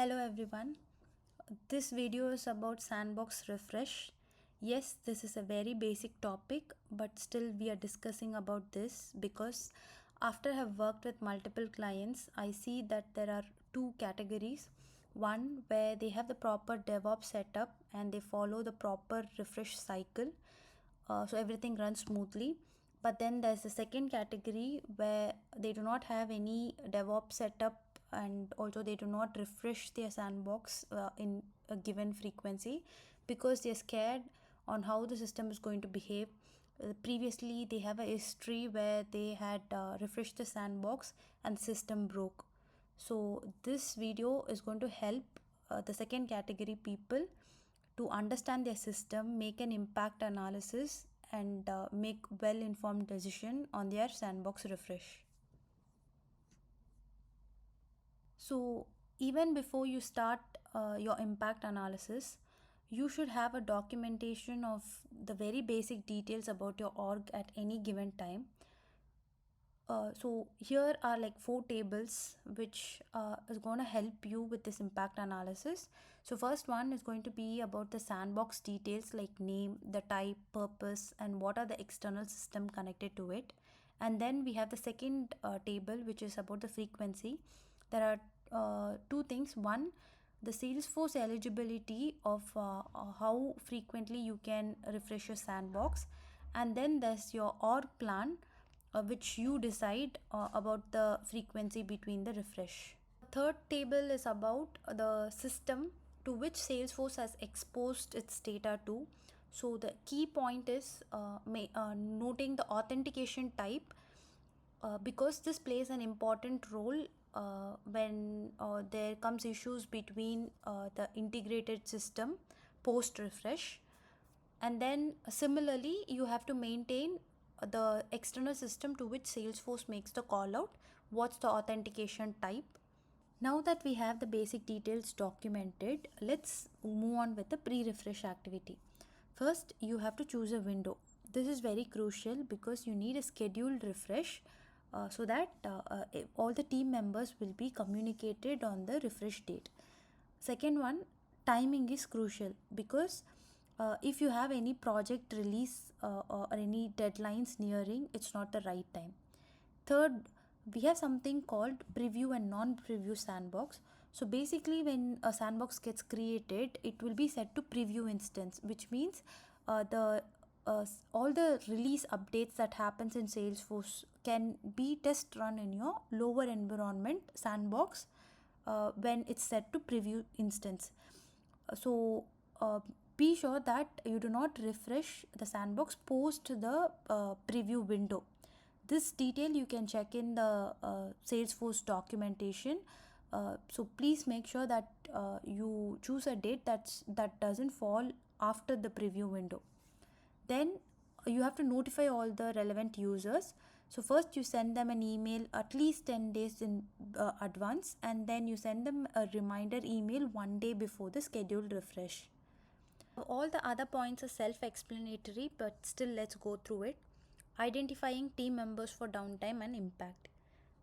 Hello everyone. This video is about Sandbox Refresh. Yes, this is a very basic topic, but still we are discussing about this because after I have worked with multiple clients, I see that there are two categories. One where they have the proper DevOps setup and they follow the proper refresh cycle, so everything runs smoothly. But then there's a second category where they do not have any DevOps setup and also they do not refresh their sandbox in a given frequency because they're scared on how the system is going to behave. Previously they have a history where they had refreshed the sandbox and the system broke. So this video is going to help the second category people to understand their system, make an impact analysis, and make well-informed decision on their sandbox refresh. So even before you start your impact analysis, you should have a documentation of the very basic details about your org at any given time. So here are like 4 tables which is going to help you with this impact analysis. So first one is going to be about the sandbox details like name, the type, purpose, and what are the external system connected to it. And then we have the second table which is about the frequency. There are two things. One, the Salesforce eligibility of how frequently you can refresh your sandbox, and then there's your org plan which you decide about the frequency between the refresh. Third table is about the system to which Salesforce has exposed its data to. So the key point is noting the authentication type because this plays an important role when there comes issues between the integrated system post refresh. And then similarly you have to maintain the external system to which Salesforce makes the call out. What's the authentication type? Now that we have the basic details documented, let's move on with the pre-refresh activity. First, you have to choose a window. This is very crucial because you need a scheduled refresh so that all the team members will be communicated on the refresh date. Second one, timing is crucial because if you have any project release or any deadlines nearing, it's not the right time. Third, we have something called preview and non-preview sandbox. So basically when a sandbox gets created, it will be set to preview instance, which means the all the release updates that happens in Salesforce can be test run in your lower environment sandbox when it's set to preview instance. So be sure that you do not refresh the sandbox post the preview window. This detail you can check in the Salesforce documentation. So please make sure that you choose a date that doesn't fall after the preview window. Then you have to notify all the relevant users. So first you send them an email at least 10 days in advance, and then you send them a reminder email 1 day before the scheduled refresh. All the other points are self-explanatory, but still let's go through it. Identifying team members for downtime and impact.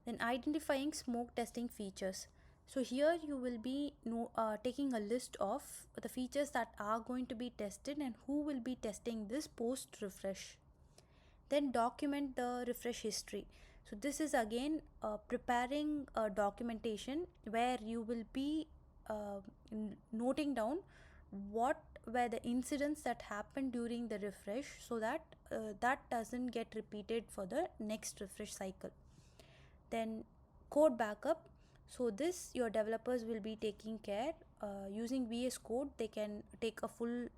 Then identifying smoke testing features. So here you will be taking a list of the features that are going to be tested and who will be testing this post refresh. Then document the refresh history. So this is again preparing a documentation where you will be noting down what were the incidents that happened during the refresh so that that doesn't get repeated for the next refresh cycle. Then code backup. So this your developers will be taking care using VS Code. They can take a full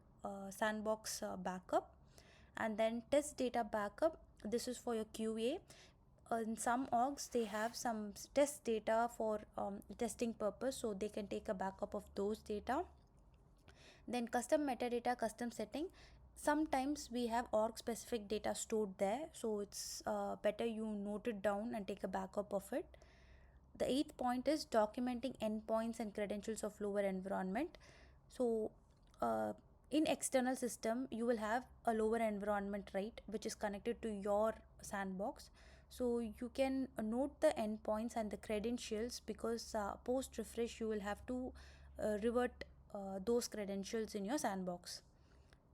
sandbox backup. And then test data backup. This is for your QA. In some orgs they have some test data for testing purpose, so they can take a backup of those data. Then custom metadata, custom setting. Sometimes we have org specific data stored there, so it's better you note it down and take a backup of it. The 8th point is documenting endpoints and credentials of lower environment. So in external system you will have a lower environment, right, which is connected to your sandbox. So you can note the endpoints and the credentials, because post refresh you will have to revert those credentials in your sandbox.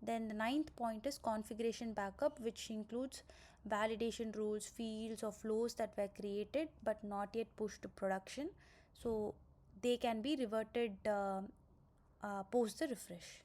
Then the ninth point is configuration backup, which includes validation rules, fields, or flows that were created but not yet pushed to production. So they can be reverted post the refresh.